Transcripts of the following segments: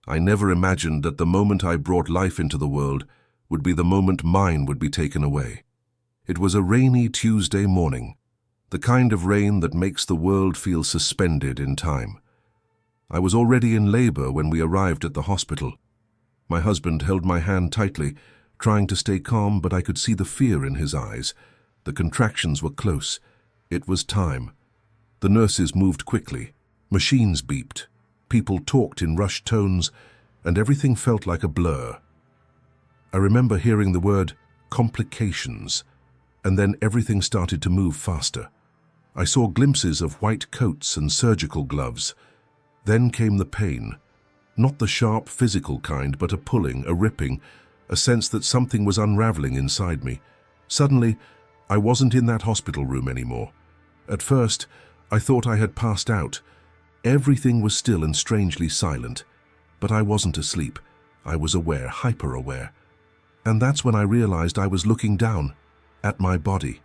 I never imagined that the moment I brought life into the world would be the moment mine would be taken away. It was a rainy Tuesday morning, the kind of rain that makes the world feel suspended in time. I was already in labor when we arrived at the hospital. My husband held my hand tightly, trying to stay calm, but I could see the fear in his eyes. The contractions were close. It was time. The nurses moved quickly. Machines beeped. People talked in rushed tones, and everything felt like a blur. I remember hearing the word complications, and then everything started to move faster. I saw glimpses of white coats and surgical gloves. Then came the pain. Not the sharp physical kind, but a pulling, a ripping, a sense that something was unraveling inside me. Suddenly, I wasn't in that hospital room anymore. At first, I thought I had passed out. Everything was still and strangely silent. But I wasn't asleep. I was aware, hyper-aware. And that's when I realized I was looking down at my body.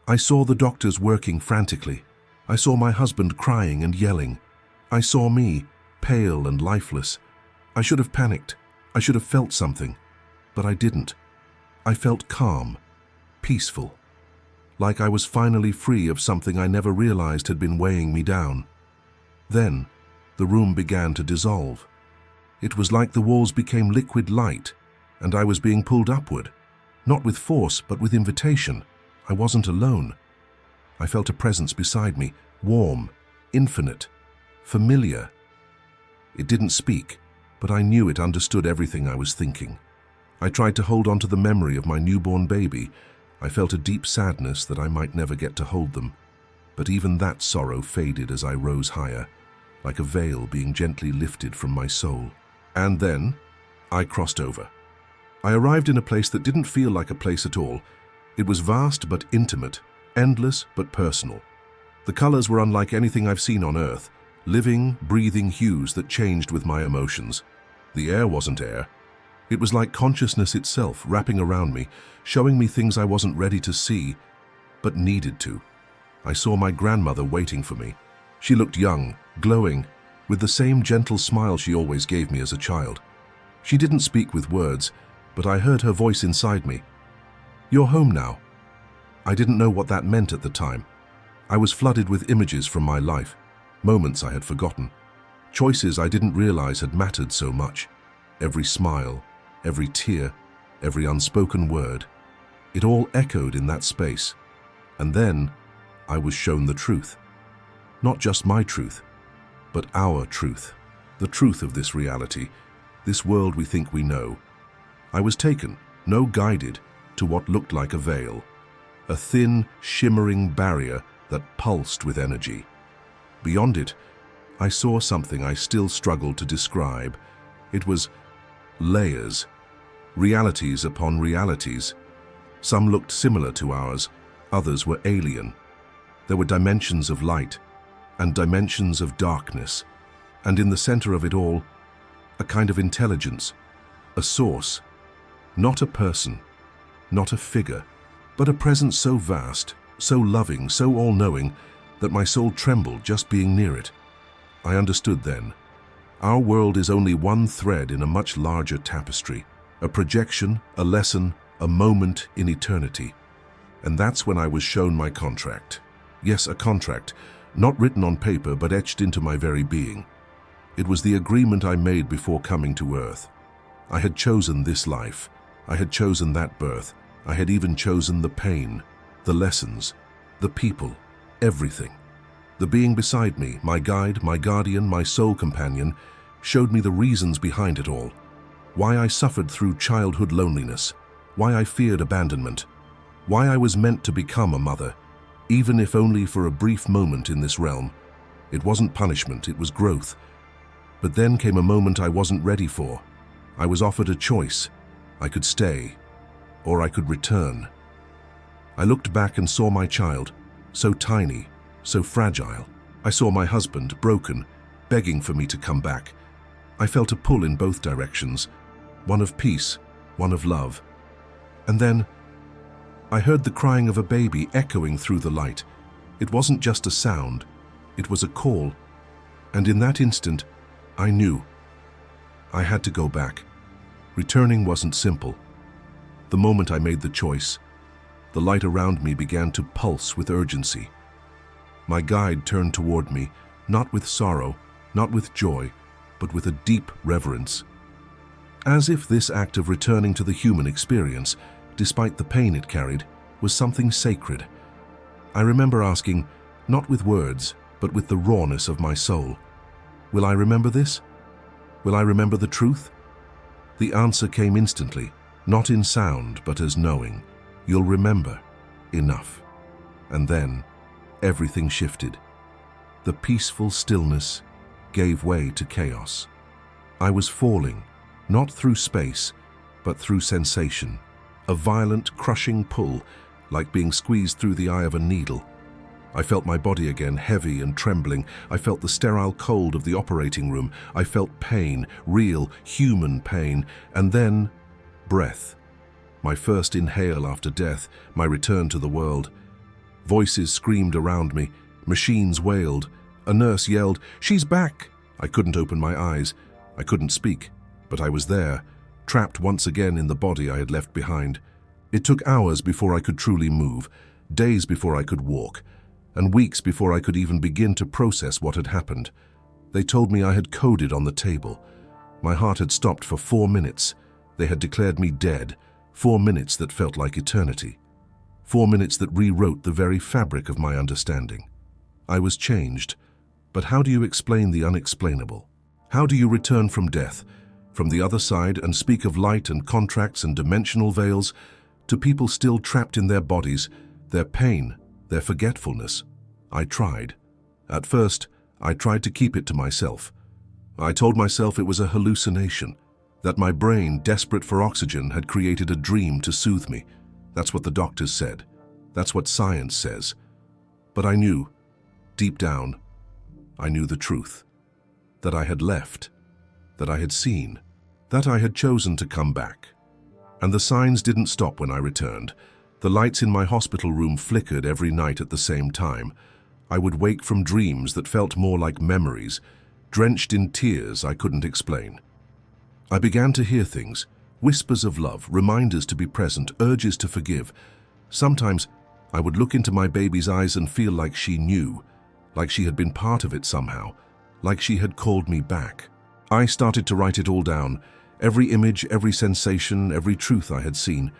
I saw the doctors working frantically. I saw my husband crying and yelling. I saw me, pale and lifeless. I should have panicked. I should have felt something. But I didn't. I felt calm, peaceful, like I was finally free of something I never realized had been weighing me down. Then, the room began to dissolve. It was like the walls became liquid light, and I was being pulled upward, not with force, but with invitation. I wasn't alone. I felt a presence beside me, warm, infinite, familiar. It didn't speak, but I knew it understood everything I was thinking. I tried to hold on to the memory of my newborn baby. I felt a deep sadness that I might never get to hold them. But even that sorrow faded as I rose higher, like a veil being gently lifted from my soul. And then, I crossed over. I arrived in a place that didn't feel like a place at all. It was vast but intimate, endless but personal. The colors were unlike anything I've seen on Earth, living, breathing hues that changed with my emotions. The air wasn't air. It was like consciousness itself wrapping around me, showing me things I wasn't ready to see, but needed to. I saw my grandmother waiting for me. She looked young, glowing, with the same gentle smile she always gave me as a child. She didn't speak with words, but I heard her voice inside me. "You're home now." I didn't know what that meant at the time. I was flooded with images from my life, moments I had forgotten, choices I didn't realize had mattered so much. Every smile, every tear, every unspoken word. It all echoed in that space. And then I was shown the truth. Not just my truth, but our truth. The truth of this reality, this world we think we know. I was taken, no guided, to what looked like a veil. A thin, shimmering barrier that pulsed with energy. Beyond it, I saw something I still struggled to describe. It was layers, realities upon realities. Some looked similar to ours, others were alien. There were dimensions of light and dimensions of darkness, and in the center of it all, a kind of intelligence, a source, not a person, not a figure, but a presence so vast, so loving, so all-knowing, that my soul trembled just being near it. I understood then. Our world is only one thread in a much larger tapestry, a projection, a lesson, a moment in eternity. And that's when I was shown my contract. Yes, a contract, not written on paper but etched into my very being. It was the agreement I made before coming to Earth. I had chosen this life. I had chosen that birth. I had even chosen the pain, the lessons, the people, everything. The being beside me, my guide, my guardian, my soul companion, showed me the reasons behind it all. Why I suffered through childhood loneliness, why I feared abandonment, why I was meant to become a mother, even if only for a brief moment in this realm. It wasn't punishment, it was growth. But then came a moment I wasn't ready for. I was offered a choice. I could stay, or I could return. I looked back and saw my child, so tiny, so fragile. I saw my husband, broken, begging for me to come back. I felt a pull in both directions, one of peace, one of love. And then, I heard the crying of a baby echoing through the light. It wasn't just a sound, it was a call. And in that instant, I knew. I had to go back. Returning wasn't simple. The moment I made the choice, the light around me began to pulse with urgency. My guide turned toward me, not with sorrow, not with joy, but with a deep reverence. As if this act of returning to the human experience, despite the pain it carried, was something sacred. I remember asking, not with words, but with the rawness of my soul, "Will I remember this? Will I remember the truth?" The answer came instantly, not in sound, but as knowing. "You'll remember. Enough." And then, everything shifted. The peaceful stillness gave way to chaos. I was falling, not through space, but through sensation. A violent, crushing pull, like being squeezed through the eye of a needle. I felt my body again, heavy and trembling. I felt the sterile cold of the operating room. I felt pain, real, human pain. And then, breath. My first inhale after death, my return to the world. Voices screamed around me. Machines wailed. A nurse yelled, "She's back!" I couldn't open my eyes. I couldn't speak. But I was there, trapped once again in the body I had left behind. It took hours before I could truly move, days before I could walk, and weeks before I could even begin to process what had happened. They told me I had coded on the table. My heart had stopped for 4 minutes. They had declared me dead, 4 minutes that felt like eternity. 4 minutes that rewrote the very fabric of my understanding. I was changed, but how do you explain the unexplainable? How do you return from death, from the other side, and speak of light and contracts and dimensional veils to people still trapped in their bodies, their pain, their forgetfulness? I tried. At first, I tried to keep it to myself. I told myself it was a hallucination, that my brain, desperate for oxygen, had created a dream to soothe me. That's what the doctors said. That's what science says. But I knew, deep down, I knew the truth. That I had left, that I had seen, that I had chosen to come back. And the signs didn't stop when I returned. The lights in my hospital room flickered every night at the same time. I would wake from dreams that felt more like memories, drenched in tears I couldn't explain. I began to hear things, whispers of love, reminders to be present, urges to forgive. Sometimes I would look into my baby's eyes and feel like she knew, like she had been part of it somehow, like she had called me back. I started to write it all down, every image, every sensation, every truth I had seen.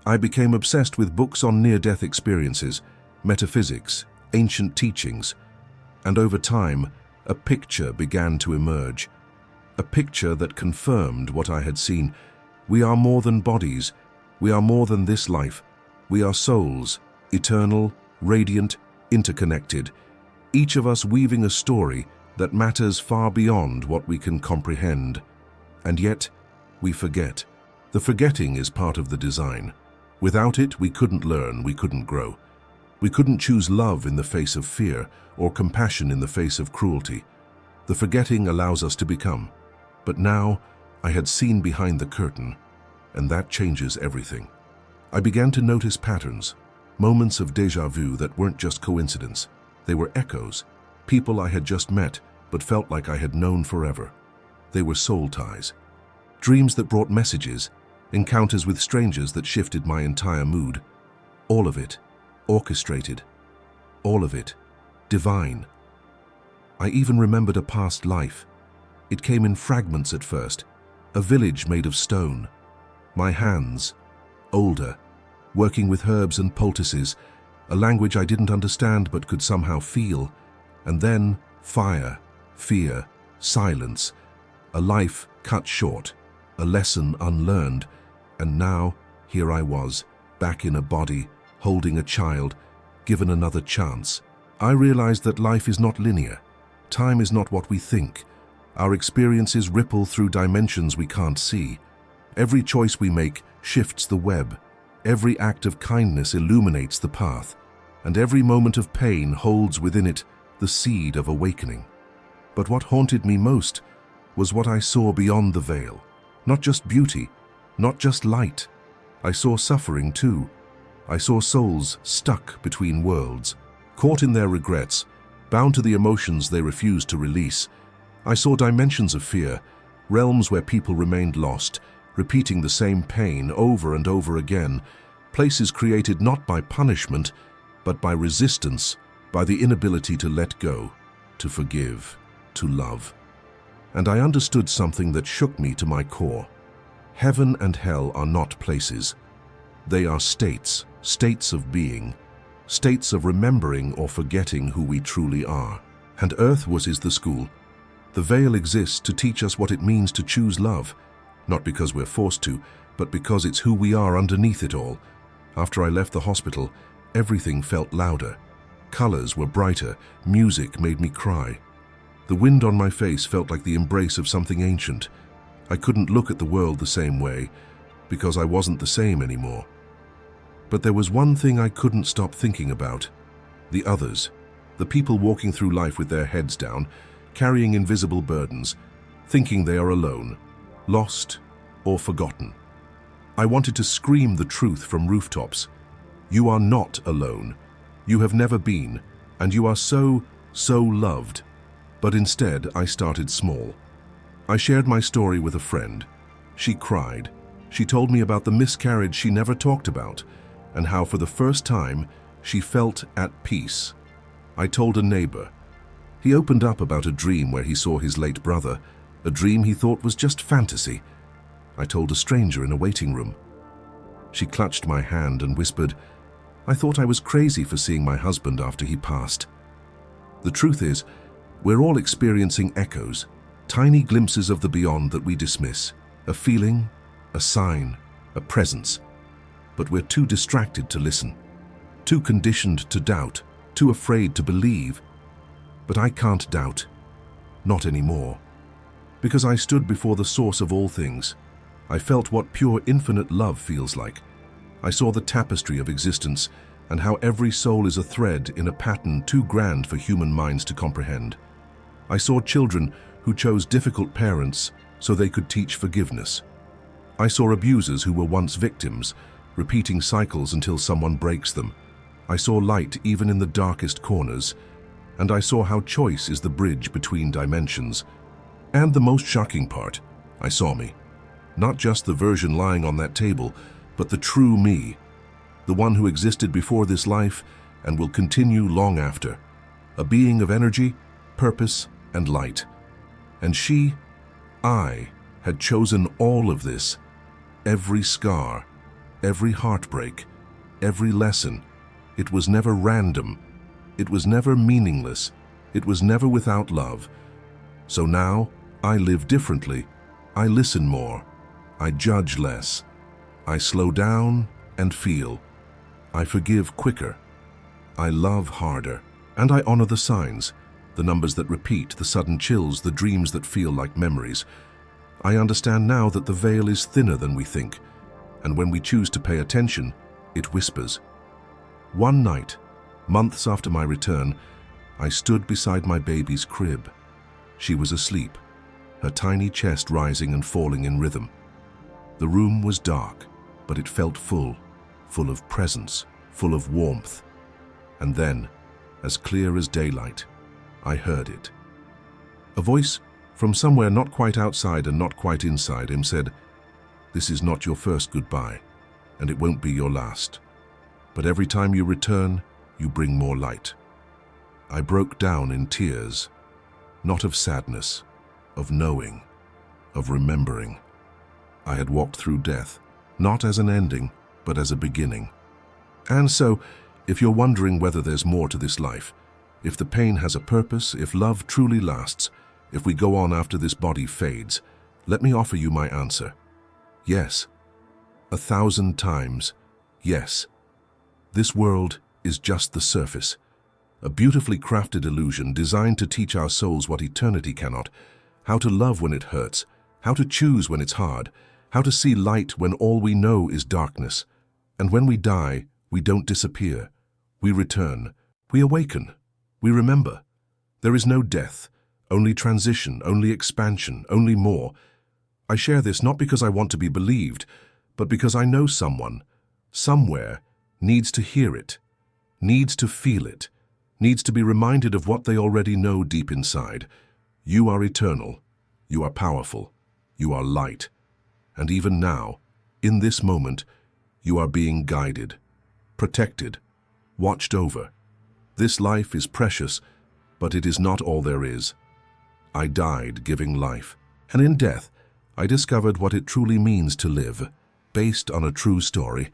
I became obsessed with books on near-death experiences, metaphysics, ancient teachings, and over time, a picture began to emerge. A picture that confirmed what I had seen. We are more than bodies. We are more than this life. We are souls, eternal, radiant, interconnected, each of us weaving a story that matters far beyond what we can comprehend. And yet, we forget. The forgetting is part of the design. Without it, we couldn't learn, we couldn't grow. We couldn't choose love in the face of fear or compassion in the face of cruelty. The forgetting allows us to become. But now, I had seen behind the curtain, and that changes everything. I began to notice patterns, moments of déjà vu that weren't just coincidence. They were echoes, people I had just met but felt like I had known forever. They were soul ties, dreams that brought messages, encounters with strangers that shifted my entire mood. All of it orchestrated, all of it divine. I even remembered a past life. It came in fragments at first, a village made of stone. My hands, older, working with herbs and poultices, a language I didn't understand but could somehow feel. And then fire, fear, silence, a life cut short, a lesson unlearned. And now, here I was, back in a body, holding a child, given another chance. I realized that life is not linear. Time is not what we think. Our experiences ripple through dimensions we can't see. Every choice we make shifts the web. Every act of kindness illuminates the path. And every moment of pain holds within it the seed of awakening. But what haunted me most was what I saw beyond the veil. Not just beauty, not just light. I saw suffering too. I saw souls stuck between worlds, caught in their regrets, bound to the emotions they refused to release. I saw dimensions of fear, realms where people remained lost, repeating the same pain over and over again, places created not by punishment, but by resistance, by the inability to let go, to forgive, to love. And I understood something that shook me to my core. Heaven and hell are not places. They are states, states of being, states of remembering or forgetting who we truly are. And earth was the school. The veil exists to teach us what it means to choose love, not because we're forced to, but because it's who we are underneath it all. After I left the hospital, everything felt louder. Colors were brighter, music made me cry. The wind on my face felt like the embrace of something ancient. I couldn't look at the world the same way, because I wasn't the same anymore. But there was one thing I couldn't stop thinking about: the others, the people walking through life with their heads down, carrying invisible burdens, thinking they are alone, lost or forgotten. I wanted to scream the truth from rooftops. You are not alone. You have never been, and you are so loved. But instead, I started small. I shared my story with a friend. She cried. She told me about the miscarriage she never talked about, and how for the first time she felt at peace. I told a neighbor. He opened up about a dream where he saw his late brother, a dream he thought was just fantasy. I told a stranger in a waiting room. She clutched my hand and whispered, "I thought I was crazy for seeing my husband after he passed." The truth is, we're all experiencing echoes, tiny glimpses of the beyond that we dismiss, a feeling, a sign, a presence. But we're too distracted to listen, too conditioned to doubt, too afraid to believe. But I can't doubt. Not anymore. Because I stood before the source of all things. I felt what pure infinite love feels like. I saw the tapestry of existence and how every soul is a thread in a pattern too grand for human minds to comprehend. I saw children who chose difficult parents so they could teach forgiveness. I saw abusers who were once victims, repeating cycles until someone breaks them. I saw light even in the darkest corners, and I saw how choice is the bridge between dimensions. And the most shocking part, I saw me. Not just the version lying on that table, but the true me, the one who existed before this life and will continue long after, a being of energy, purpose, and light. And I, had chosen all of this, every scar, every heartbreak, every lesson. It was never random. It was never meaningless. It was never without love. So now, I live differently. I listen more. I judge less. I slow down and feel. I forgive quicker. I love harder. And I honor the signs, the numbers that repeat, the sudden chills, the dreams that feel like memories. I understand now that the veil is thinner than we think, and when we choose to pay attention, it whispers. One night, months after my return, I stood beside my baby's crib. She was asleep, her tiny chest rising and falling in rhythm. The room was dark, but it felt full of presence, full of warmth. And then, as clear as daylight, I heard it. A voice from somewhere not quite outside and not quite inside him said, "This is not your first goodbye, and it won't be your last. But every time you return, you bring more light." I broke down in tears, not of sadness, of knowing, of remembering. I had walked through death, not as an ending, but as a beginning. And so, if you're wondering whether there's more to this life, if the pain has a purpose, if love truly lasts, if we go on after this body fades, let me offer you my answer. Yes. 1,000 times, yes. This world is just the surface, a beautifully crafted illusion designed to teach our souls what eternity cannot, how to love when it hurts, how to choose when it's hard, how to see light when all we know is darkness. And when we die, we don't disappear. We return. We awaken. We remember. There is no death, only transition, only expansion, only more. I share this not because I want to be believed, but because I know someone, somewhere, needs to hear it, needs to feel it, needs to be reminded of what they already know deep inside. You are eternal. You are powerful. You are light. And even now, in this moment, you are being guided, protected, watched over. This life is precious, but it is not all there is. I died giving life, and in death, I discovered what it truly means to live, based on a true story.